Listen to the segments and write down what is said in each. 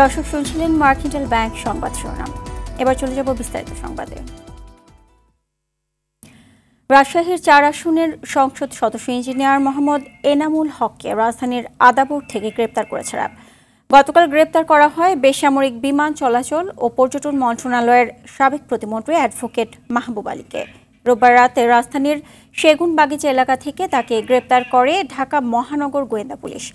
দর্শক শুনছিলেন mercantile bank সংবাদ শিরোনাম। এবার চলে যাব বিস্তারিত সংবাদে। রাজশাহীর ৪ আসনের সংসদ সদস্য ইঞ্জিনিয়ার মোহাম্মদ এনামুল হককে রাজধানীর আদাবর থেকে গ্রেপ্তার করেছে র্যাব। গতকাল গ্রেপ্তার করা হয় বেসামরিক বিমান চলাচল ও পর্যটন মন্ত্রণালয়ের সাবেক প্রতিমন্ত্রী অ্যাডভোকেট মাহবুব আলীকে। রোববার রাতে রাজধানীর সেগুনবাগিচা এলাকা থেকে তাকে গ্রেপ্তার করে ঢাকা মহানগর গোয়েন্দা পুলিশ।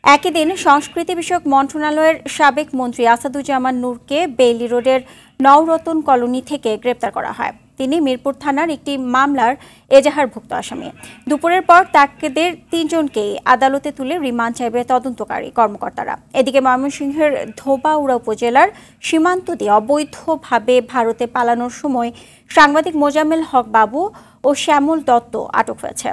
একই দিন সংস্কৃতি বিষয়ক মন্ত্রণালয়ের সাবেক মন্ত্রী আসাদুজ্জামান নূরকে বেইলি রোডের নওরতন কলোনি থেকে গ্রেপ্তার করা হয়। তিনি মিরপুর থানার একটি মামলার এজাহারভুক্ত আসামি। দুপুরের পর তাদের ৩ জনকেই আদালতে তুলে রিমান্ড চাইবে তদন্তকারী কর্মকর্তারা। এদিকে ময়মনসিংহের ধোবাউড়া উপজেলার সীমান্ত দিয়ে অবৈধভাবে ভারতে পালানোর সময় সাংবাদিক মোজাম্মেল হক বাবু ও শ্যামল দত্ত আটক হয়েছে।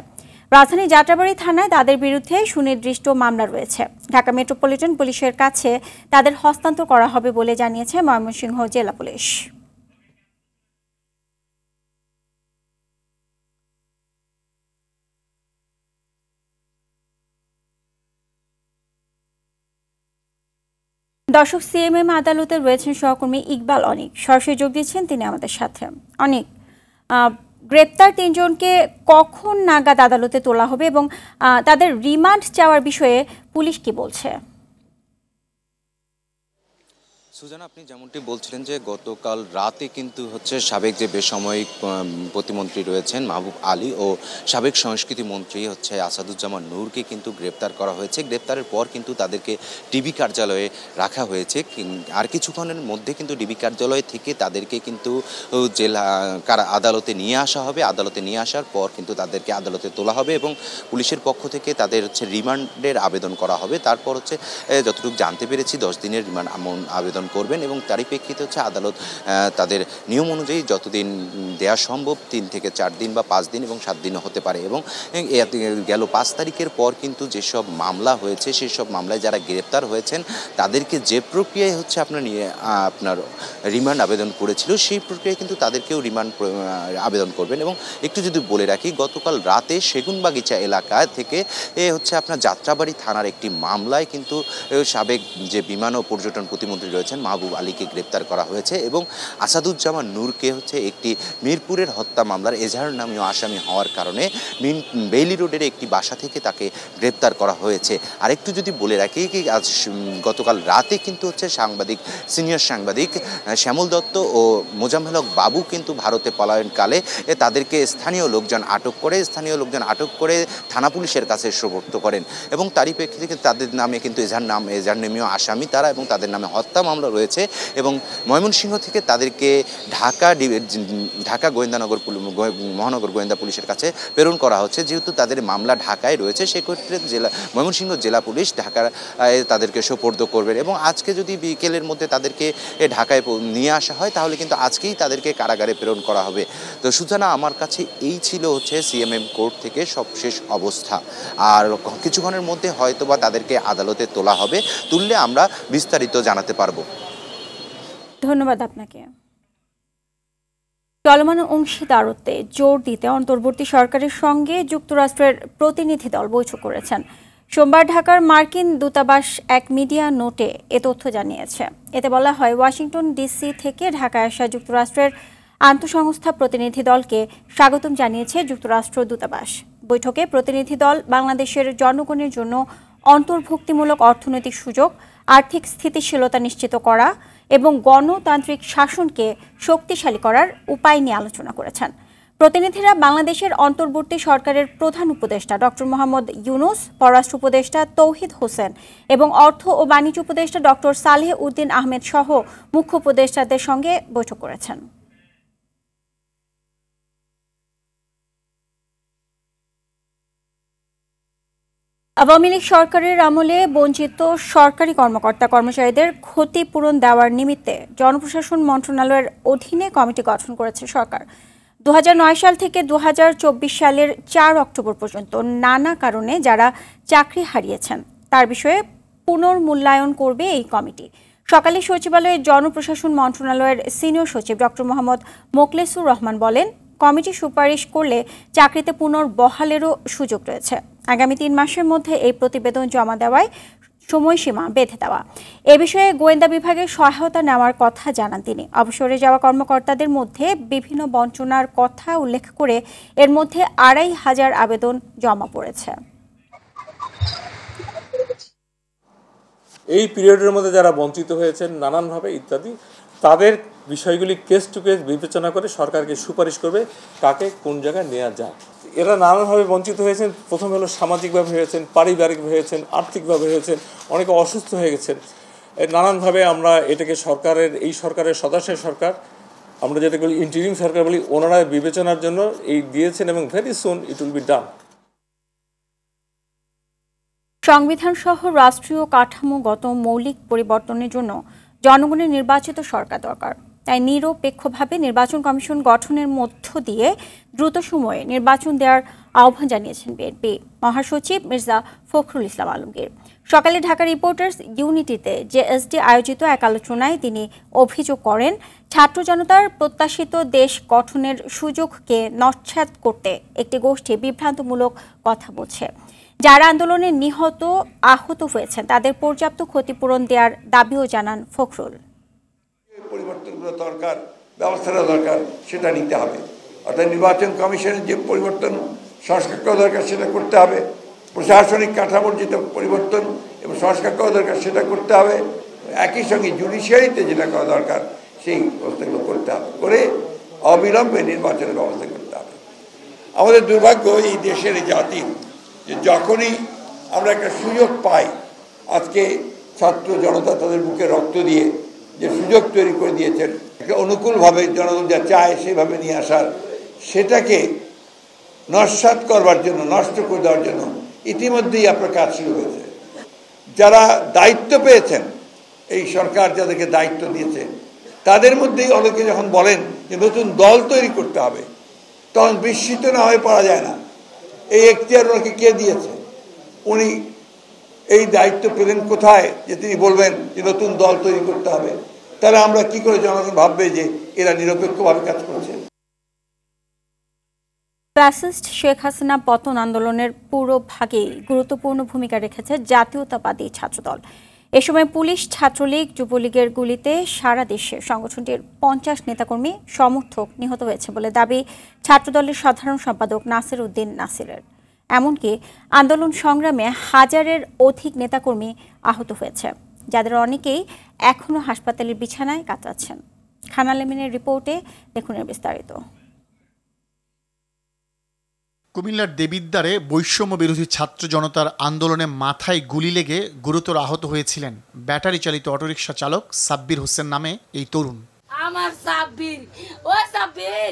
রাজধানী যাত্রাবাড়ী থানায় তাদের বিরুদ্ধে সুনির্দিষ্ট মামলা রয়েছে। ঢাকা মেট্রোপলিটন পুলিশের কাছে তাদের হস্তান্তর করা হবে বলে জানিয়েছে ময়মনসিংহ জেলা পুলিশ। দর্শক, সিএমএম আদালতে রয়েছেন সহকর্মী ইকবাল অনিক, সরাসরি যোগ দিচ্ছেন তিনি আমাদের সাথে। অনিক, গ্রেপ্তার ৩ জনকে কখন নাগাদ আদালতে তোলা হবে এবং তাদের রিমান্ড চাওয়ার বিষয়ে পুলিশ কি বলছে? সুজানা, আপনি যেমনটি বলছিলেন যে গতকাল রাতে কিন্তু সাবেক যে বেসামরিক প্রতিমন্ত্রী রয়েছেন মাহবুব আলী ও সাবেক সংস্কৃতি মন্ত্রী আসাদুজ্জামান নূরকে কিন্তু গ্রেপ্তার করা হয়েছে। গ্রেপ্তারের পর কিন্তু তাদেরকে ডিবি কার্যালয়ে রাখা হয়েছে। আর কিছুক্ষণের মধ্যে কিন্তু ডিবি কার্যালয় থেকে তাদেরকে কিন্তু জেলা আদালতে নিয়ে আসা হবে। আদালতে নিয়ে আসার পর কিন্তু তাদেরকে আদালতে তোলা হবে এবং পুলিশের পক্ষ থেকে তাদের রিমান্ডের আবেদন করা হবে। তারপর যতটুকু জানতে পেরেছি 10 দিনের রিমান্ড আবেদন করবেন এবং তারই প্রেক্ষিতে আদালত তাদের নিয়ম অনুযায়ী যতদিন দেওয়া সম্ভব 3 থেকে 4 দিন বা 5 দিন এবং 7 দিনও হতে পারে। এবং গেল 5 তারিখের পর কিন্তু যেসব মামলা হয়েছে সেই সব মামলায় যারা গ্রেপ্তার হয়েছেন তাদেরকে যে প্রক্রিয়ায় আপনার রিমান্ড আবেদন করেছিল সেই প্রক্রিয়ায় কিন্তু তাদেরকেও রিমান্ড আবেদন করবেন। এবং একটু যদি বলে রাখি, গতকাল রাতে সেগুনবাগিচা এলাকা থেকে আপনার যাত্রাবাড়ী থানার একটি মামলায় কিন্তু সাবেক যে বিমান ও পর্যটন প্রতিমন্ত্রী রয়েছেন মাহবুব আলীকে গ্রেপ্তার করা হয়েছে এবং আসাদুজ্জামান নূরকে একটি মিরপুরের হত্যা মামলার এজাহার নামীয় আসামি হওয়ার কারণে বেইলি রোডের একটি বাসা থেকে তাকে গ্রেপ্তার করা হয়েছে। আর একটু যদি বলে রাখি কি আজ গতকাল রাতে কিন্তু সিনিয়র সাংবাদিক শ্যামল দত্ত ও মোজাম্মেল হক বাবু কিন্তু ভারতে পলায়নকালে তাদেরকে স্থানীয় লোকজন আটক করে থানা পুলিশের কাছে সোপর্দ করেন এবং তারই প্রেক্ষিতে তাদের নামে কিন্তু এজাহার নামীয় আসামি তারা এবং তাদের নামে হত্যা মামলা রয়েছে। এবং ময়মনসিংহ থেকে তাদেরকে ঢাকা মহানগর গোয়েন্দা পুলিশের কাছে প্রেরণ করা হচ্ছে। যেহেতু তাদের মামলা ঢাকায় রয়েছে সেক্ষেত্রে ময়মনসিংহ জেলা পুলিশ ঢাকায় তাদেরকে সোপর্দ করবেন এবং আজকে যদি বিকেলের মধ্যে তাদেরকে ঢাকায় নিয়ে আসা হয় তাহলে কিন্তু আজকেই তাদেরকে কারাগারে প্রেরণ করা হবে। তো সুজানা, আমার কাছে এই ছিল সিএমএম কোর্ট থেকে সবশেষ অবস্থা। আর কিছুক্ষণের মধ্যে হয়তোবা তাদেরকে আদালতে তোলা হবে। তুললে আমরা বিস্তারিত জানাতে পারবো। ধন্যবাদ আপনাকে। চলমান অংশীদারত্বে জোর দিতে অন্তর্বর্তী সরকারের সঙ্গে যুক্তরাষ্ট্রের প্রতিনিধি দল বৈঠক করেছেন। সোমবার ঢাকার মার্কিন দূতাবাস এক মিডিয়া নোটে এ তথ্য জানিয়েছে। এতে বলা হয়, ওয়াশিংটন ডিসি থেকে ঢাকায় আসা যুক্তরাষ্ট্রের আন্তঃসংস্থা প্রতিনিধি দলকে স্বাগতম জানিয়েছে যুক্তরাষ্ট্র দূতাবাস। বৈঠকে প্রতিনিধি দল বাংলাদেশের জনগণের জন্য অন্তর্ভুক্তিমূলক অর্থনৈতিক সুযোগ, আর্থিক স্থিতিশীলতা নিশ্চিত করা এবং গণতান্ত্রিক শাসনকে শক্তিশালী করার উপায় নিয়ে আলোচনা করেছেন। প্রতিনিধিরা বাংলাদেশের অন্তর্বর্তী সরকারের প্রধান উপদেষ্টা ডক্টর মোহাম্মদ ইউনুস, পররাষ্ট্র উপদেষ্টা তৌহিদ হোসেন এবং অর্থ ও বাণিজ্য উপদেষ্টা ডক্টর সালেহ উদ্দিন আহমেদ সহ মুখ্য উপদেষ্টাদের সঙ্গে বৈঠক করেছেন। আওয়ামী লীগ সরকারের আমলে বঞ্চিত সরকারি কর্মকর্তা-কর্মচারীদের ক্ষতিপূরণ দেওয়ার নিমিত্তে জনপ্রশাসন মন্ত্রণালয়ের অধীনে কমিটি গঠন করেছে সরকার। 2009 সাল থেকে 2024 সালের 4 অক্টোবর পর্যন্ত নানা কারণে যারা চাকরি হারিয়েছেন তার বিষয়ে পুনর্মূল্যায়ন করবে এই কমিটি। সকালে সচিবালয়ে জনপ্রশাসন মন্ত্রণালয়ের সিনিয়র সচিব ডক্টর মোহাম্মদ মোকলেসুর রহমান বলেন, কমিটি সুপারিশ করলে চাকরিতে পুনর্বহালেরও সুযোগ রয়েছে। আগামী 3 মাসের মধ্যে এই প্রতিবেদন জমা দেওয়ায় সময়সীমা বেঁধে দেওয়া। এ বিষয়ে গোয়েন্দা বিভাগের সহায়তা নেওয়ার কথা জানান তিনি। অবসরে যাওয়া কর্মকর্তাদের মধ্যে বিভিন্ন বঞ্চনার কথা উল্লেখ করে এর মধ্যে ২৫০০ আবেদন জমা পড়েছে। এই পিরিয়ডের মধ্যে যারা বঞ্চিত হয়েছেন নানানভাবে ইত্যাদি, তাদের বিষয়গুলি কেস টু কেস বিবেচনা করে সরকারকে সুপারিশ করবে কাকে কোন জায়গায় নেওয়া যায়। এরা নানানভাবে বঞ্চিত হয়েছেন। প্রথম হলো সামাজিকভাবে হয়েছেন, পারিবারিকভাবে হয়েছেন, আর্থিকভাবে হয়েছেন, অনেকে অসুস্থ হয়ে গেছেন। নানানভাবে আমরা এটাকে এই সরকারের সদস্যের সরকার, আমরা যেটাকে বলি ইন্টারিম সরকার বলি, ওনারা বিবেচনার জন্য এই দিয়েছেন এবং very soon it will be done. সংবিধান সহ রাষ্ট্রীয় কাঠামোগত মৌলিক পরিবর্তনের জন্য জনগণের নির্বাচিত সরকার দরকার। তাই নিরপেক্ষভাবে নির্বাচন কমিশন গঠনের মধ্য দিয়ে দ্রুত সময়ে নির্বাচন দেওয়ার আহ্বান জানিয়েছেন বিএনপি মহাসচিব মির্জা ফখরুল ইসলাম আলমগীর। সকালে ঢাকা রিপোর্টার্স ইউনিটিতে জেএসডি আয়োজিত এক আলোচনায় তিনি অভিযোগ করেন, ছাত্র জনতার প্রত্যাশিত দেশ গঠনের সুযোগকে নস্যাৎ করতে একটি গোষ্ঠী বিভ্রান্তমূলক কথা বলছে। যারা আন্দোলনে নিহত আহত হয়েছেন তাদের পর্যাপ্ত ক্ষতিপূরণ দেওয়ার দাবিও জানান ফখরুল। পরিবর্তনগুলো দরকার, ব্যবস্থাটা দরকার, সেটা নিতে হবে। অর্থাৎ নির্বাচন কমিশনের যে পরিবর্তন সংস্কার করা দরকার সেটা করতে হবে, প্রশাসনিক কাঠামোর যেটা পরিবর্তন এবং সংস্কার করা দরকার সেটা করতে হবে, একই সঙ্গে জুডিশিয়ারিতে যেটা করা দরকার সেই ব্যবস্থাগুলো করতে হবে, করে অবিলম্বে নির্বাচনের ব্যবস্থা করতে হবে। আমাদের দুর্ভাগ্য এই দেশের এই জাতির যে যখনই আমরা একটা সুযোগ পাই, আজকে ছাত্র জনতা তাদের বুকে রক্ত দিয়ে যে সুযোগ তৈরি করে দিয়েছেন, একটা অনুকূলভাবে জনগণ যা চায় সেভাবে নিয়ে আসার, সেটাকে নস্যাৎ করবার জন্য, নষ্ট করে দেওয়ার জন্য ইতিমধ্যেই আপনার কাজ শুরু হয়েছে। যারা দায়িত্ব পেয়েছেন, এই সরকার যাদেরকে দায়িত্ব দিয়েছে, তাদের মধ্যেই অনেকে যখন বলেন যে নতুন দল তৈরি করতে হবে, তখন বিস্মিত না হয়ে পারা যায় না। এই এখতিয়ার ওনাকে কে দিয়েছে? উনি এই দায়িত্ব পেলেন কোথায় যে তিনি বলবেন যে নতুন দল তৈরি করতে হবে? তাহলে আমরা কি করে জনগণ ভাববে যে এরা নিরপেক্ষভাবে কাজ করছে? ফ্যাসিস্ট শেখ হাসিনা পতন আন্দোলনের পুরো ভাগেই গুরুত্বপূর্ণ ভূমিকা রেখেছে জাতীয়তাবাদী ছাত্রদল। এ সময় পুলিশ, ছাত্রলীগ, যুবলীগের গুলিতে সারা দেশে সংগঠনটির ৫০ নেতাকর্মী সমর্থক নিহত হয়েছে বলে দাবি ছাত্রদলের সাধারণ সম্পাদক নাসির উদ্দিন নাসিরের। এমনকি আন্দোলন সংগ্রামে ১০০০-এর অধিক নেতাকর্মী আহত হয়েছে, যাদের অনেকেই এখনও হাসপাতালের বিছানায় কাতরাচ্ছেন। খানা লেমিনের রিপোর্টে দেখুন এর বিস্তারিত। কুমিল্লার দেবিদ্বারে বৈষম্য বিরোধী ছাত্র জনতার আন্দোলনে মাথায় গুলি লেগে গুরুতর আহত হয়েছিলেন ব্যাটারি চালিত অটোরিকশা চালক সাব্বির হোসেন নামে এই তরুণ। আমার সাব্বির, ও সাব্বির,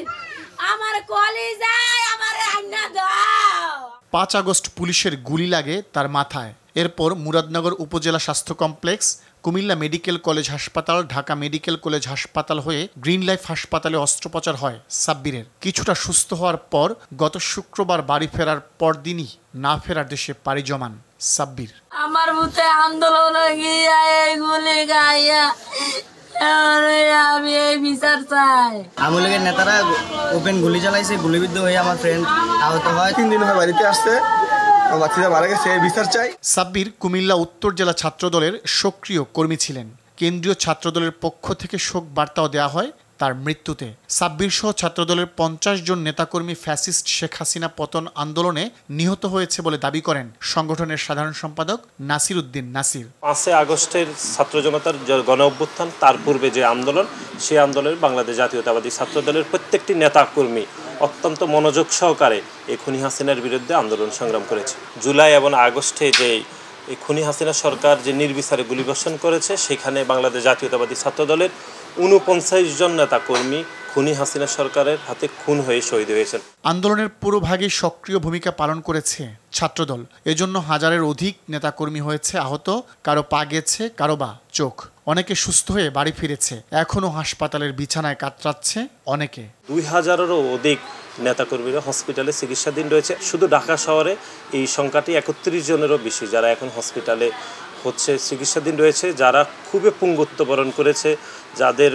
আমার কলিজায় আমার আন্না দাও। ৫ আগস্ট পুলিশের গুলি লাগে তার মাথায়। এরপর মুরাদনগর উপজেলা স্বাস্থ্য কমপ্লেক্স, কুমিল্লা মেডিকেল কলেজ হাসপাতাল, ঢাকা মেডিকেল কলেজ হাসপাতাল হয়ে গ্রিন লাইফ হাসপাতালে অস্ত্রোপচার হয় সাব্বিরের। কিছুটা সুস্থ হওয়ার পর গত শুক্রবার বাড়ি ফেরার পরদিনই না ফেরার দেশে পাড়ি জমান সাব্বির। আমার বুতে আন্দোলন গিয়া এইগুলি গাইয়া আমি এই বিচার চাই। আওয়ামী লীগের নেতারা ওপেন গুলি চালাইছে, গুলিবিদ্ধ হয়ে আমার ফ্রেন্ড আহত হয়। 3 দিন হয় বাড়িতে আসছে, বাচ্চারা মারা গেছে, বিচার চাই। সাব্বির কুমিল্লা উত্তর জেলা ছাত্রদলের সক্রিয় কর্মী ছিলেন। কেন্দ্রীয় ছাত্রদলের পক্ষ থেকে শোক বার্তাও দেওয়া হয় তার মৃত্যুতে। সাব্বির সহ ছাত্রদলের ৫০ জন নেতাকর্মী ফ্যাসিস্ট শেখ হাসিনা পতন আন্দোলনে নিহত হয়েছে বলে দাবি করেন সংগঠনের সাধারণ সম্পাদক নাসির উদ্দিন নাসির। ৫ আগস্টের ছাত্র জনতার গণ অভ্যুত্থান, তার পূর্বে যে আন্দোলন, সেই আন্দোলনের বাংলাদেশ জাতীয়তাবাদী ছাত্রদলের প্রত্যেকটি নেতাকর্মী অত্যন্ত মনোযোগ সহকারে এই খুনি হাসিনার বিরুদ্ধে আন্দোলন সংগ্রাম করেছে। জুলাই এবং আগস্টে যে এই খুনি হাসিনা সরকার যে নির্বিচারে গুলিবর্ষণ করেছে, সেখানে বাংলাদেশ জাতীয়তাবাদী ছাত্রদলের ৪৯ জন নেতাকর্মী খুনি হাসিনা সরকারের হাতে খুন হয়ে শহীদ হয়েছেন। আন্দোলনের পুরো ভাগে সক্রিয় ভূমিকা পালন করেছে ছাত্রদল। এজন্য ১০০০-এর অধিক নেতাকর্মী হয়েছে আহত, কারো পা গেছে, কারো বা চোখ। অনেকে সুস্থ হয়ে বাড়ি ফিরেছে, এখনও হাসপাতালের বিছানায় কাতরাচ্ছে অনেকে। ২০০০-এরও অধিক নেতাকর্মীরা হসপিটালে চিকিৎসাধীন রয়েছে। শুধু ঢাকা শহরে এই সংখ্যাটি ৩১ জনেরও বেশি যারা এখন হসপিটালে চিকিৎসাধীন রয়েছে, যারা খুবই পুঙ্গুত্ব বরণ করেছে, যাদের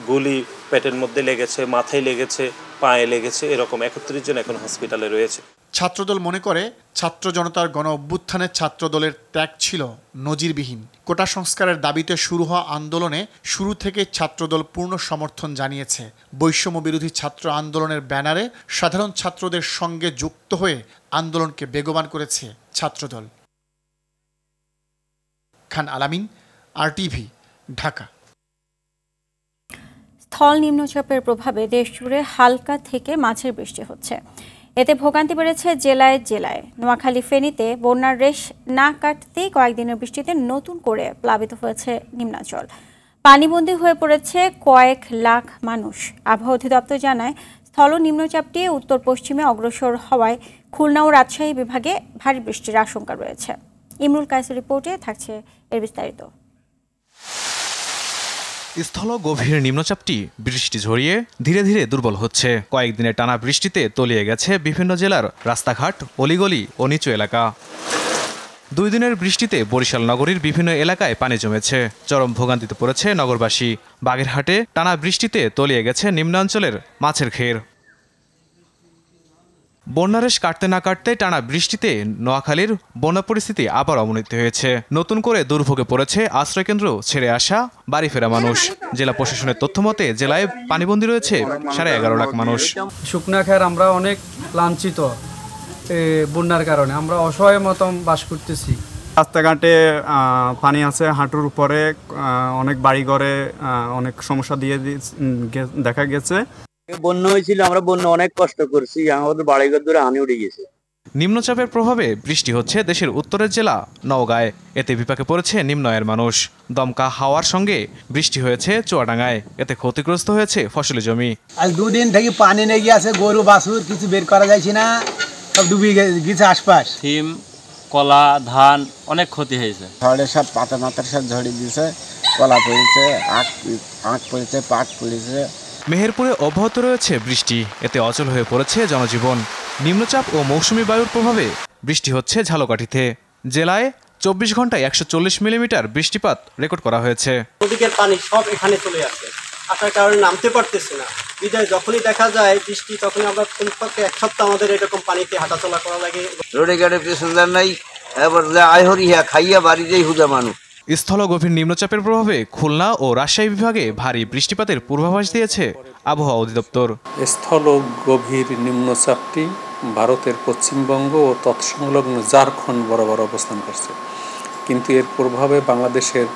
গুলি পেটের মধ্যে লেগেছে, মাথায় লেগেছে, পায়ে লেগেছে, এরকম ৩১ জন এখন হসপিটালে রয়েছে। ছাত্রদল মনে করে ছাত্র জনতার গণ অভ্যুত্থানের ছাত্রদলের ত্যাগ ছিল নজিরবিহীন। কোটা সংস্কারের দাবিতে শুরু হওয়া আন্দোলনে শুরু থেকে ছাত্রদল পূর্ণ সমর্থন জানিয়েছে। বৈষম্য বিরোধী ছাত্র আন্দোলনের ব্যানারে সাধারণ ছাত্রদের সঙ্গে যুক্ত হয়ে আন্দোলনকে বেগবান করেছে ছাত্রদল। খান আলামিন, RTV, ঢাকা। স্থল নিম্নচাপের প্রভাবে দেশজুড়ে হালকা থেকে মাঝের বৃষ্টি হচ্ছে। এতে ভোগান্তি বেড়েছে জেলায় জেলায়। নোয়াখালী, ফেনীতে বন্যার রেশ না কাটতেই কয়েকদিনের বৃষ্টিতে নতুন করে প্লাবিত হয়েছে নিম্নাঞ্চল। পানিবন্দী হয়ে পড়েছে কয়েক লাখ মানুষ। আবহাওয়া অধিদপ্তর জানায়, স্থল নিম্নচাপটি উত্তর পশ্চিমে অগ্রসর হওয়ায় খুলনা ও রাজশাহী বিভাগে ভারী বৃষ্টির আশঙ্কা রয়েছে। ইমরুল কায়েসের রিপোর্টে থাকছে এর বিস্তারিত। স্থল গভীর নিম্নচাপটি বৃষ্টি ঝরিয়ে ধীরে ধীরে দুর্বল হচ্ছে। কয়েকদিনের টানা বৃষ্টিতে তলিয়ে গেছে বিভিন্ন জেলার রাস্তাঘাট, অলিগলি ও নিচু এলাকা। 2 দিনের বৃষ্টিতে বরিশাল নগরীর বিভিন্ন এলাকায় পানি জমেছে। চরম ভোগান্তিতে পড়েছে নগরবাসী। বাগেরহাটে টানা বৃষ্টিতে তলিয়ে গেছে নিম্নাঞ্চলের মাছের ঘের। বন্যারেশ কাটতে না কাটতে টানা বৃষ্টিতে নোয়াখালীর বন্যা পরিস্থিতি আবার অবনতি হয়েছে। নতুন করে দুর্ভোগে পড়েছে আশ্রয়কেন্দ্র ছেড়ে আসা বাড়ি ফেরা মানুষ। জেলা প্রশাসনের তথ্য মতে জেলায় পানিবন্দী রয়েছে 11.5 লাখ মানুষ। শুকনা খের আমরা অনেক লাঞ্ছিত বন্যার কারণে, আমরা অসহায় মতন বাস করতেছি। রাস্তাঘাটে পানি আছে হাঁটুর উপরে, অনেক বাড়িঘরে অনেক সমস্যা দিয়ে দেখা গেছে। বন্যা হয়েছিল, আমরা বন্যা অনেক কষ্ট করছি, আমাদের বাড়িঘর ধরে হানি উঠে গেছে। নিম্নচাপের প্রভাবে বৃষ্টি হচ্ছে দেশের উত্তরের জেলা নওগাঁয়। এতে বিপাকে পড়েছে নিম্ন আয়ের মানুষ। দমকা হাওয়ার সঙ্গে বৃষ্টি হয়েছে চুয়াডাঙ্গায়। এতে ক্ষতিগ্রস্ত হয়েছে ফসলি জমি। আজ 2 দিন থেকে পানি লেগে আছে, গরু বাছুর কিছু বের করা যাচ্ছে না, সব ডুবে গেছে আশপাশ। সিম, কলা, ধান অনেক ক্ষতি হয়েছে। ঝড়ে সব পাতা মাতার সব ঝড়ে দিয়েছে, কলা পড়েছে, আখ পড়েছে, পাট পড়েছে। মেহেরপুরে অব্যাহত রয়েছে বৃষ্টি। এতে অচল হয়ে পড়েছে জনজীবন। নিম্নচাপ ও মৌসুমি বায়ুর প্রভাবে বৃষ্টি হচ্ছে ঝালকাঠিতে। জেলায় 24 ঘন্টায় 140 মিলিমিটার বৃষ্টিপাত রেকর্ড করা হয়েছে। নদীর পানি সব এখানে চলে আসছে, আসার কারণে নামতে পারতেছে না। বিদায় যখনই দেখা যায় বৃষ্টি, তখনই আমরা কমপক্ষে 1 সপ্তাহ আমাদের এরকম পানিতে হাঁটাচলা করা লাগে। রোডে ঘাটে প্যাসেঞ্জার নাই, এবার আইহরিয়া খাইয়া বাড়িতেই হুজা মানুষ। স্থল গভীর নিম্নচাপের প্রভাবে খুলনা ও রাজশাহী বিভাগে ভারী বৃষ্টিপাতের পূর্বাভাস দিয়েছে আবহাওয়া অধিদপ্তর। স্থল গভীর নিম্নচাপটি ভারতের পশ্চিমবঙ্গ ও তৎসংলগ্ন ঝাড়খণ্ড বরাবর অবস্থান করছে, কিন্তু এর প্রভাবে বাংলাদেশের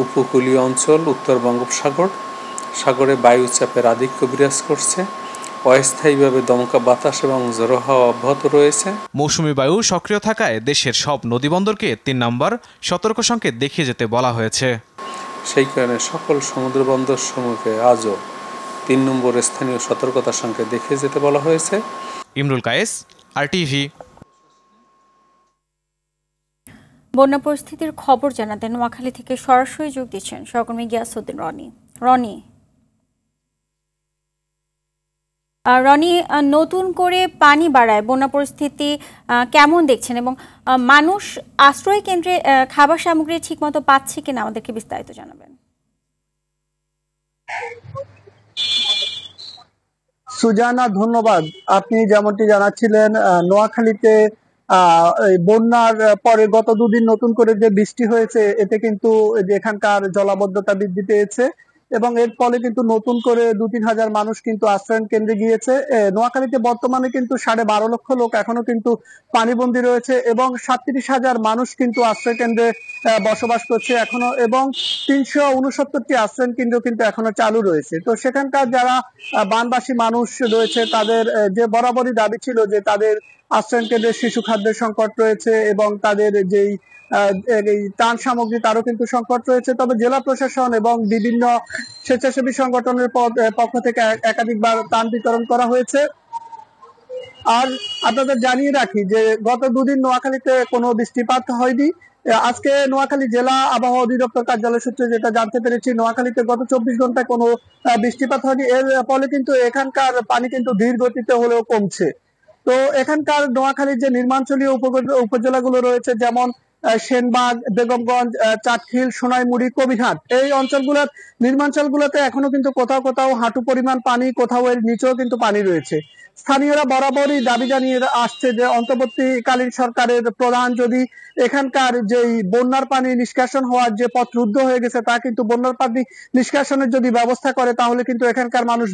উপকূলীয় অঞ্চল, উত্তর বঙ্গোপসাগরে বায়ুচাপের আধিক্য বিরাজ করছে। অস্থায়ীভাবে দমকা বাতাস এবং ঝোড়ো হাওয়া অব্যাহত রয়েছে। মৌসুমি বায়ু সক্রিয় থাকায় দেশের সব নদীবন্দরকে 3 নম্বর সতর্ক সংকেত দেখিয়ে যেতে বলা হয়েছে। সেই কারণে সকল সমুদ্র বন্দর সমূহকে আজও 3 নম্বর স্থানীয় সতর্কতা সংকেত দেখিয়ে যেতে বলা হয়েছে। ইমরুল কায়েস, RTV। বন্যা পরিস্থিতির খবর জানাতে নোয়াখালী থেকে সরাসরি যোগ দিচ্ছেন সহকর্মী গিয়াসউদ্দিন রনি। রনি, নতুন করে পানি বাড়ায় বন্যা পরিস্থিতি কেমন দেখছেন এবং মানুষ আশ্রয় কেন্দ্রে খাবার সামগ্রী ঠিকমতো পাচ্ছে কিনা আমাদেরকে বিস্তারিত জানাবেন। সুজানা, ধন্যবাদ। আপনি যেমনটি জানাচ্ছিলেন, নোয়াখালীতে বন্যার পরে গত 2 দিন নতুন করে যে বৃষ্টি হয়েছে, এতে কিন্তু এখানকার জলাবদ্ধতা বৃদ্ধি পেয়েছে এবং এর ফলে কিন্তু নতুন করে 2-3 হাজার মানুষ কিন্তু আশ্রয়ন কেন্দ্রে গিয়েছে। নোয়াখালীতে বর্তমানে কিন্তু 12.5 লক্ষ লোক এখনো কিন্তু পানিবন্দী রয়েছে এবং 37,000 মানুষ কিন্তু আশ্রয় কেন্দ্রে বসবাস করছে এখনো, এবং 369টি আশ্রয়ন কেন্দ্র কিন্তু এখনো চালু রয়েছে। তো সেখানকার যারা বানবাসী মানুষ রয়েছে, তাদের যে বরাবরই দাবি ছিল যে তাদের আশ্রয়ন কেন্দ্রে শিশু খাদ্যের সংকট রয়েছে এবং তাদের যেই ত্রাণ সামগ্রী তারও কিন্তু সংকট রয়েছে। তবে জেলা প্রশাসন এবং বিভিন্ন স্বেচ্ছাসেবী সংগঠনের পক্ষ থেকে একাধিকবার ত্রাণ বিতরণ করা হয়েছে। আর আপনাদের জানিয়ে রাখি যে গত 2 দিন নোয়াখালীতে কোনো বৃষ্টিপাত হয়নি। আজকে নোয়াখালী জেলা আবহাওয়া অধিদপ্তর কার্যালয় সূত্রে যেটা জানতে পেরেছি, নোয়াখালীতে গত 24 ঘন্টায় কোনো বৃষ্টিপাত হয়নি। এর ফলে কিন্তু এখানকার পানি কিন্তু ধীর গতিতে হলেও কমছে। তো এখানকার নোয়াখালীর যে নির্মাঞ্চলীয় উপজেলাগুলো রয়েছে, যেমন সেনবাগ, বেগমগঞ্জ, চাটখিল, সোনাইমুড়ি, কবিরহাট এই অঞ্চলগুলোর নির্মাঞ্চলগুলোতে এখনো কিন্তু কোথাও কোথাও হাঁটু পরিমাণ পানি, কোথাও এর নিচেও কিন্তু পানি রয়েছে। স্থানীয়রা বরাবরই দাবি জানিয়ে আসছে যে অন্তর্বর্তীকালীন সরকারের প্রধান যদি এখানকার যে বন্যার পানি নিষ্কাশন হওয়ার যে পথ রুদ্ধ হয়ে গেছে তা কিন্তু বন্যার পানি নিষ্কাশনের যদি ব্যবস্থা করে তাহলে কিন্তু এখানকার মানুষ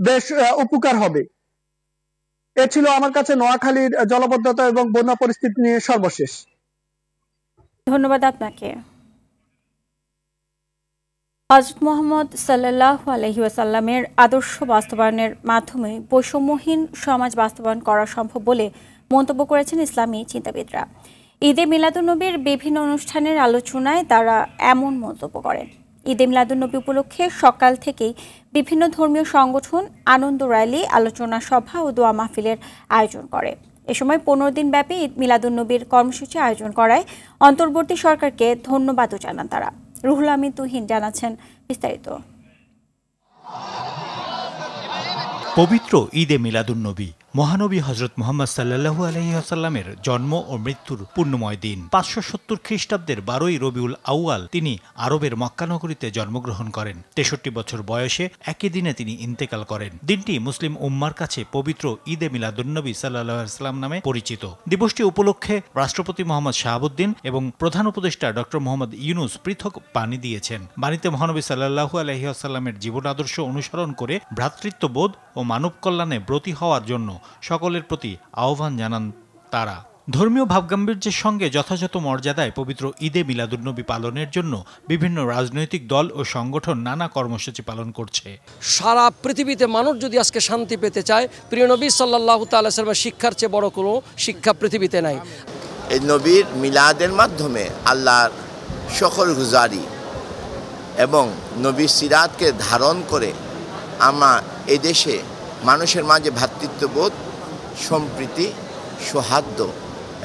বেশ উপকার হবে। এ ছিল আমার কাছে নোয়াখালীর জলাবদ্ধতা এবং বন্যা পরিস্থিতি নিয়ে সর্বশেষ। ধন্যবাদ আপনাকে। হযরত মুহাম্মদ সাল্লাল্লাহু আলাইহি ওয়াসাল্লামের আদর্শ বাস্তবায়নের মাধ্যমে বৈষম্যহীন সমাজ বাস্তবায়ন করা সম্ভব বলে মন্তব্য করেছেন ইসলামী চিন্তাবিদরা। ঈদে মিলাদুন্নবীর বিভিন্ন অনুষ্ঠানের আলোচনায় তারা এমন মন্তব্য করেন। ঈদে মিলাদুন্নবী উপলক্ষে সকাল থেকেই বিভিন্ন ধর্মীয় সংগঠন আনন্দ র্যালি, আলোচনা সভা ও দোয়া মাহফিলের আয়োজন করে। এ সময় 15 দিন ব্যাপী ঈদ মিলাদুন্নবীর কর্মসূচি আয়োজন করায় অন্তর্বর্তী সরকারকে ধন্যবাদও জানান তারা। রুহুল আমিন তুহিন জানাচ্ছেন বিস্তারিত। পবিত্র ঈদে মিলাদুন্নবী মহানবী হযরত মুহাম্মদ সাল্লাল্লাহু আলাইহি ওয়াসাল্লামের জন্ম ও মৃত্যুর পুণ্যময় দিন। 570 খ্রিস্টাব্দের 12ই রবিউল আউয়াল তিনি আরবের মক্কা নগরীতে জন্মগ্রহণ করেন। 63 বছর বয়সে একই দিনে তিনি ইন্তেকাল করেন। দিনটি মুসলিম উম্মার কাছে পবিত্র ঈদে মিলাদুন্নবী সাল্লাল্লাহু আলাইহি ওয়াসাল্লাম নামে পরিচিত। দিবসটি উপলক্ষে রাষ্ট্রপতি মোহাম্মদ শাহাবুদ্দিন এবং প্রধান উপদেষ্টা ডক্টর মোহাম্মদ ইউনুস পৃথক বাণী দিয়েছেন। বাণীতে মহানবী সাল্লাল্লাহু আলাইহি ওয়াসাল্লামের জীবন আদর্শ অনুসরণ করে ভ্রাতৃত্ববোধ ও মানব কল্যাণে ব্রতী হওয়ার জন্য সকলের প্রতি আহ্বান জানান তারা। ধর্মীয় ভাবগাম্ভীর্যের সঙ্গে যথাযথ মর্যাদায় পবিত্র ঈদে মিলাদুন্নবী পালনের জন্য বিভিন্ন রাজনৈতিক দল ও সংগঠন নানা কর্মসূচি পালন করছে। সারা পৃথিবীতে মানুষ যদি আজকে শান্তি পেতে চায়, প্রিয় নবী সাল্লাল্লাহু তাআলা আলাইহি ওয়াসাল্লামের শিক্ষার চেয়ে বড় কোনো শিক্ষা পৃথিবীতে নাই। এই নবীর মিলাদের মাধ্যমে আল্লাহর সকল গুজারি এবং নবীর সিরাতকে ধারণ করে আমরা এদেশে মানুষের মাঝে ভ্রাতৃত্ববোধ, সম্প্রীতি, সৌহার্দ্য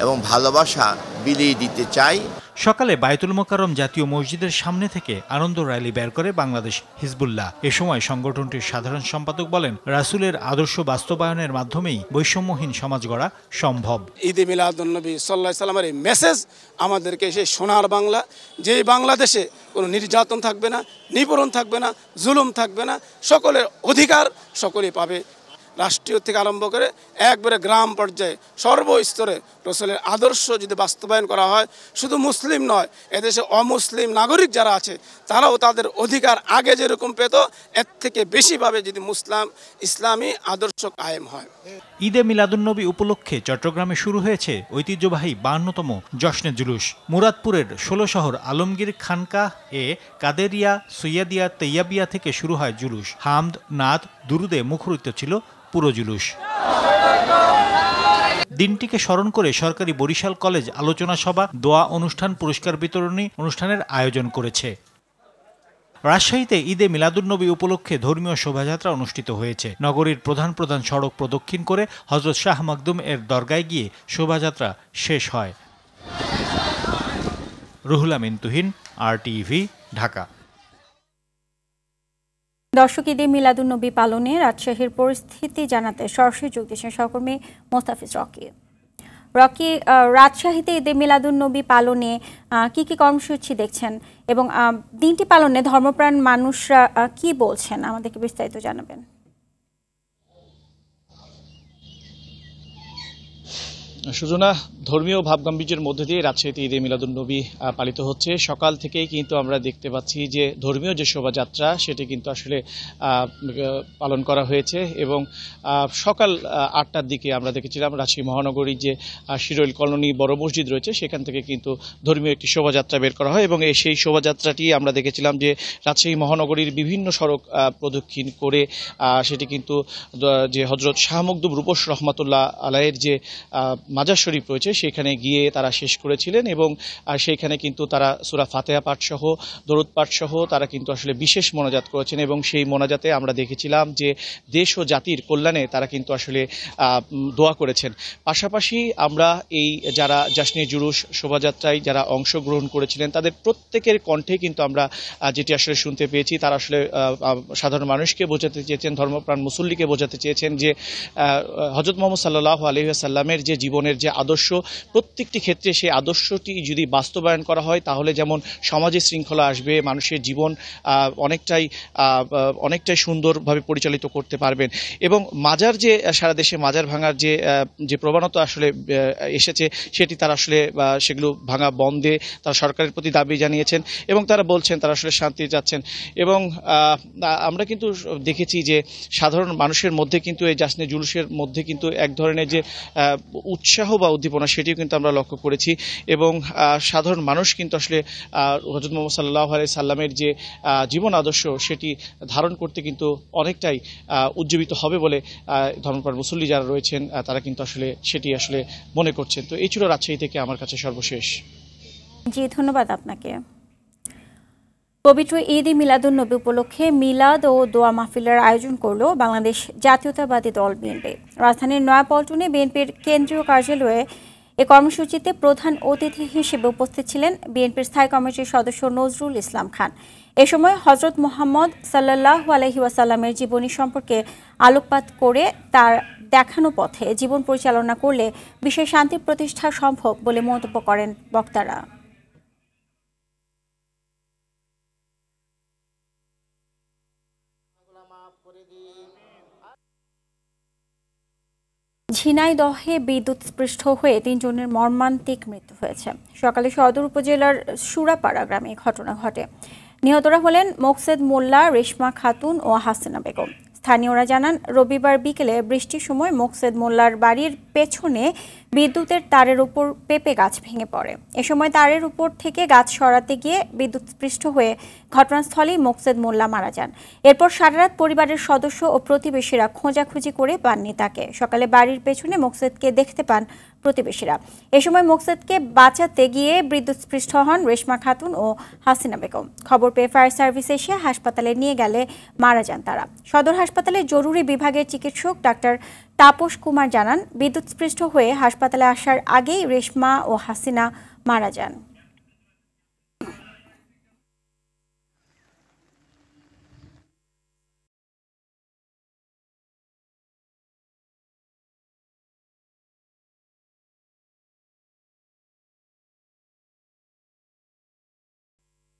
এবং ভালোবাসা বিলিয়ে দিতে চাই। সকালে বায়তুল মোকাররম জাতীয় মসজিদের সামনে থেকে আনন্দ র্যালি বের করে বাংলাদেশ হিজবুল্লাহ। এ সময় সংগঠনটির সাধারণ সম্পাদক বলেন, রাসূলের আদর্শ বাস্তবায়নের মাধ্যমেই বৈষম্যহীন সমাজ গড়া সম্ভব। ঈদে মিলাদুন্নবী সাল্লাল্লাহু আলাইহি ওয়াসাল্লামের এই মেসেজ আমাদেরকে সেই সোনার বাংলা, যে বাংলাদেশে কোনো নির্যাতন থাকবে না, নিপীড়ন থাকবে না, জুলুম থাকবে না, সকলের অধিকার সকলেই পাবে। রাষ্ট্রীয় থেকে আরম্ভ করে একবারে গ্রাম পর্যায়ে সর্বস্তরে রাসূলের আদর্শ যদি বাস্তবায়ন করা হয়, শুধু মুসলিম নয়, এদেশে অমুসলিম নাগরিক যারা আছে তারাও তাদের অধিকার আগে যেরকম পেত এর থেকে বেশি পাবে যদি ইসলামী আদর্শ কায়েম হয়। ঈদে মিলাদুন্নবী উপলক্ষে চট্টগ্রামে শুরু হয়েছে ঐতিহ্যবাহী 52তম জশ্নে জুলুস। মুরাদপুরের 16 শহর আলমগীর খানকা এ কাদেরিয়া, সৈয়দিয়া, তৈয়াবিয়া থেকে শুরু হয় জুলুস। হামদ, নাদ, দুরুদে মুখরিত ছিল পুরো জুলুস। দিনটিকে স্মরণ করে সরকারি বরিশাল কলেজ আলোচনা সভা, দোয়া অনুষ্ঠান, পুরস্কার বিতরণী অনুষ্ঠানের আয়োজন করেছে। রাজশাহীতে ঈদে মিলাদুন্নবী উপলক্ষে ধর্মীয় শোভাযাত্রা অনুষ্ঠিত হয়েছে। নগরীর প্রধান প্রধান সড়ক প্রদক্ষিণ করে হযরত শাহ মাকদুম এর দরগায় গিয়ে শোভাযাত্রা শেষ হয়। রুহুল আমিন তুহিন, RTV, ঢাকা। দর্শক, ঈদে মিলাদুন্নবী পালনে রাজশাহীর পরিস্থিতি জানাতে সরাসরি যোগ দিয়েছেন সহকর্মী মোস্তাফিজ রকি। রাজশাহীতে ঈদে মিলাদুন্নবী পালনে কি কি কর্মসূচি দেখছেন এবং দিনটি পালনে ধর্মপ্রাণ মানুষরা কি বলছেন, আমাদেরকে বিস্তারিত জানাবেন। সুজনা, ধর্মীয় ভাবগাম্ভীর্যের মধ্যে দিয়ে রাজশাহীতে ঈদে মিলাদুন্নবী পালিত হচ্ছে। সকাল থেকেই কিন্তু আমরা দেখতে পাচ্ছি যে ধর্মীয় যে শোভাযাত্রা সেটি কিন্তু আসলে পালন করা হয়েছে এবং সকাল 8টার দিকে আমরা দেখেছিলাম রাজশাহী মহানগরীর যে শিরোইল কলোনি বড় মসজিদ রয়েছে সেখান থেকে কিন্তু ধর্মীয় একটি শোভাযাত্রা বের করা হয় এবং সেই শোভাযাত্রাটি আমরা দেখেছিলাম যে রাজশাহী মহানগরীর বিভিন্ন সড়ক প্রদক্ষিণ করে সেটি কিন্তু যে হযরত শাহ মাকদুম রূপস রহমাতুল্লাহ আলাইহির যে মাজার শরীফ রয়েছে সেখানে গিয়ে তারা শেষ করেছিলেন এবং সেইখানে কিন্তু তারা সূরা ফাতিহা পাঠ সহ, দরুদ পাঠ সহ তারা কিন্তু আসলে বিশেষ মোনাজাত করেছেন এবং সেই মোনাজাতে আমরা দেখেছিলাম যে দেশ ও জাতির কল্যাণে তারা কিন্তু আসলে দোয়া করেছেন। পাশাপাশি আমরা এই যারা জশ্নে জুলুস শোভাযাত্রায় যারা অংশগ্রহণ করেছিলেন তাদের প্রত্যেকের কণ্ঠে কিন্তু আমরা যেটি আসলে শুনতে পেয়েছি, তারা আসলে সাধারণ মানুষকে বোঝাতে চেয়েছেন, ধর্মপ্রাণ মুসল্লিকে বোঝাতে চেয়েছেন যে হযরত মুহাম্মদ সাল্লাল্লাহু আলাইহি ওয়াসাল্লামের যে জীবন জীবনের যে আদর্শ, প্রত্যেকটি ক্ষেত্রে সেই আদর্শটি যদি বাস্তবায়ন করা হয় তাহলে যেমন সমাজে শৃঙ্খলা আসবে, মানুষের জীবন অনেকটাই সুন্দরভাবে পরিচালিত করতে পারবেন। এবং মাজার যে সারা দেশে মাজার ভাঙার যে প্রবণতা আসলে এসেছে সেটি তারা আসলে সেগুলো ভাঙা বন্ধে তারা সরকারের প্রতি দাবি জানিয়েছেন এবং তারা বলছেন তারা আসলে শান্তি চাচ্ছেন। এবং আমরা কিন্তু দেখেছি যে সাধারণ মানুষের মধ্যে কিন্তু এই জাসনে জুলুসের মধ্যে কিন্তু এক ধরনের যে উৎসাহ বা উদ্দীপনা সেটিও কিন্তু আমরা লক্ষ্য করেছি। এবং সাধারণ মানুষ কিন্তু আসলে হযরত মুহাম্মদ সাল্লাল্লাহু আলাইহি সাল্লামের যে জীবন আদর্শ সেটি ধারণ করতে কিন্তু অনেকটাই উজ্জীবিত হবে বলে ধর্মপ্রাণ মুসল্লি যারা রয়েছেন তারা কিন্তু আসলে সেটি আসলে মনে করছেন। তো এই ছিল রাজশাহী থেকে আমার কাছে সর্বশেষ। জি, ধন্যবাদ আপনাকে। পবিত্র ঈদ মিলাদুন্নবী উপলক্ষে মিলাদ ও দোয়া মাহফিলের আয়োজন করল বাংলাদেশ জাতীয়তাবাদী দল বিএনপি। রাজধানীর নয়াপল্টনে বিএনপির কেন্দ্রীয় কার্যালয়ে এ কর্মসূচিতে প্রধান অতিথি হিসেবে উপস্থিত ছিলেন বিএনপির স্থায়ী কমিটির সদস্য নজরুল ইসলাম খান। এ সময় হযরত মুহাম্মদ সাল্লাল্লাহু আলাইহি ওয়াসাল্লামের জীবনী সম্পর্কে আলোকপাত করে তার দেখানো পথে জীবন পরিচালনা করলে বিশ্বে শান্তি প্রতিষ্ঠা সম্ভব বলে মন্তব্য করেন বক্তারা। ঝিনাইদহে বিদ্যুৎস্পৃষ্ট হয়ে ৩ জনের মর্মান্তিক মৃত্যু হয়েছে। সকালে সদর উপজেলার সুরাপাড়া গ্রামে ঘটনা ঘটে। নিহতরা হলেন মোকসেদ মোল্লা, রেশমা খাতুন ও হাসিনা বেগম। স্থানীয়রা জানান, রবিবার বিকেলে বৃষ্টির সময় মোকসেদ মোল্লার বাড়ির পেছনে বিদ্যুতের তারের উপর পেঁপে গাছ ভেঙে পড়ে। এ সময় তারের উপর থেকে গাছ সরাতে গিয়ে বিদ্যুৎস্পৃষ্ট হয়ে ঘটনাস্থলেই মোকসেদ মোল্লা মারা যান। এরপর সারারাত পরিবারের সদস্য ও প্রতিবেশীরা খোঁজাখুঁজি করে পাননি তাকে। সকালে বাড়ির পেছনে মোকসেদকে দেখতে পান প্রতিবেশীরা। এ সময় মোকসেদকে বাঁচাতে গিয়ে বিদ্যুৎস্পৃষ্ট হন রেশমা খাতুন ও হাসিনা বেগম। খবর পেয়ে ফায়ার সার্ভিস এসে হাসপাতালে নিয়ে গেলে মারা যান তারা। সদর হাসপাতালে জরুরি বিভাগের চিকিৎসক ডাক্তার তাপস কুমার জানান, বিদ্যুৎস্পৃষ্ট হয়ে হাসপাতালে আসার আগেই রেশমা ও হাসিনা মারা যান।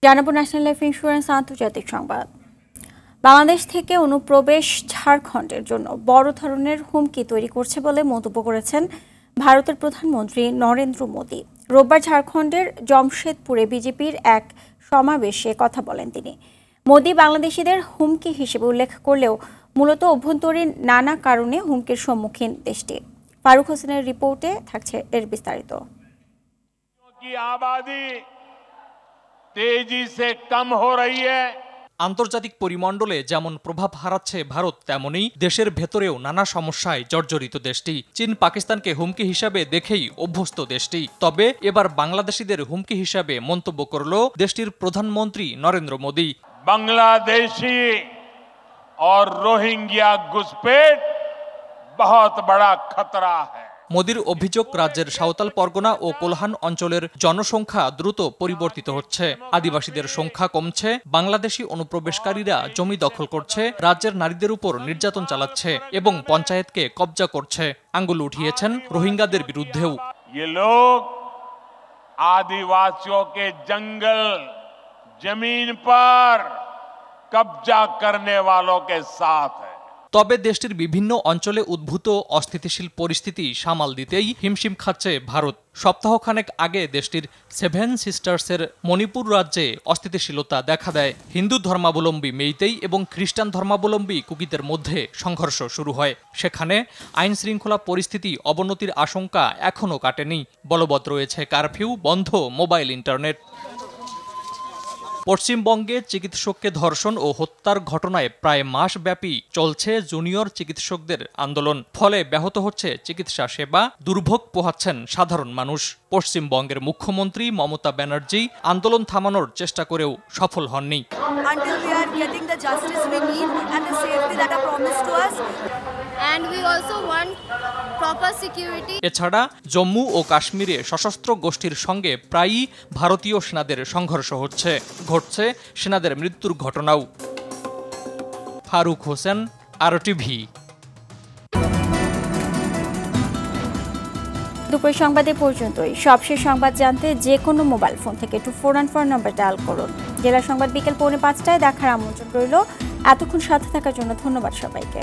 জানাবো ন্যাশনাল লাইফ ইন্স্যুরেন্স আন্তর্জাতিক সংবাদ। বাংলাদেশ থেকে অনুপ্রবেশ ঝাড়খণ্ডের জন্য বড় ধরনের হুমকি তৈরি করছে বলে মন্তব্য করেছেন ভারতের প্রধানমন্ত্রী নরেন্দ্র মোদী। রোববার ঝাড়খণ্ডের জমশেদপুরে বিজেপির এক সমাবেশে কথা বলেন তিনি। মোদী বাংলাদেশিদের হুমকি হিসেবে উল্লেখ করলেও মূলত অভ্যন্তরীণ নানা কারণে হুমকির সম্মুখীন দেশটি। ফারুক হোসেনের রিপোর্টে থাকছে এর বিস্তারিত। तेजी से कम हो रही है। আন্তর্জাতিক পরিমণ্ডলে যেমন প্রভাব হারাচ্ছে ভারত, তেমনি দেশের ভেতরেও নানা সমস্যায় জর্জরিত দেশটি। চীন পাকিস্তানকে হুমকি হিসাবে দেখেই অভ্যস্ত দেশটি। তবে এবার বাংলাদেশিদের হুমকি হিসাবে মন্তব্য করল দেশটির প্রধানমন্ত্রী নরেন্দ্র মোদী। बांग्लादेशी और रोहिंग्या घुसपैठ बहुत बड़ा खतरा है। মোদীর অভিযোগ, রাজ্যের সাঁওতাল পরগনা ও কোলহান অঞ্চলের জনসংখ্যা দ্রুত পরিবর্তিত হচ্ছে। আদিবাসীদের সংখ্যা কমছে, বাংলাদেশি অনুপ্রবেশকারীরা জমি দখল করছে, রাজ্যের নারীদের উপর নির্যাতন চালাচ্ছে এবং পঞ্চায়েতকে কবজা করছে। আঙ্গুল উঠিয়েছেন রোহিঙ্গাদের বিরুদ্ধেও। ये लोग आदिवासियों के जंगल जमीन पर कब्जा करने वालों के साथ है। তবে দেশটির বিভিন্ন অঞ্চলে উদ্ভূত অস্থিতিশীল পরিস্থিতি সামাল দিতেই হিমশিম খাচ্ছে ভারত। সপ্তাহখানেক আগে দেশটির 7 সিস্টার্সের মণিপুর রাজ্যে অস্থিতিশীলতা দেখা দেয়। হিন্দু ধর্মাবলম্বী মেইতেই এবং খ্রিস্টান ধর্মাবলম্বী কুকিদের মধ্যে সংঘর্ষ শুরু হয়। সেখানে আইন শৃঙ্খলা পরিস্থিতি অবনতির আশঙ্কা এখনও কাটেনি। বলবৎ রয়েছে কারফিউ, বন্ধ মোবাইল ইন্টারনেট। পশ্চিমবঙ্গে চিকিৎসককে ধর্ষণ ও হত্যার ঘটনায় প্রায় মাসব্যাপী চলছে জুনিয়র চিকিৎসকদের আন্দোলন। ফলে ব্যাহত হচ্ছে চিকিৎসা সেবা, দুর্ভোগ পোহাচ্ছেন সাধারণ মানুষ। পশ্চিমবঙ্গের মুখ্যমন্ত্রী মমতা ব্যানার্জি আন্দোলন থামানোর চেষ্টা করেও সফল হননি। এছাড়া জম্মু ও কাশ্মীরে সশস্ত্র গোষ্ঠীর সঙ্গে প্রায়ই ভারতীয় সেনাদের সংঘর্ষ হচ্ছে, ঘটছে সেনাদের মৃত্যুর ঘটনাও। ফারুক হোসেন, RTV। দুপুরের সংবাদে পর্যন্তই। সবশেষ সংবাদ জানতে যে কোনো মোবাইল ফোন থেকে 2414 নম্বর ডায়াল করুন। জেলা সংবাদ বিকেল 4:45টায় দেখার আমন্ত্রণ রইল। এতক্ষণ সাথে থাকার জন্য ধন্যবাদ সবাইকে।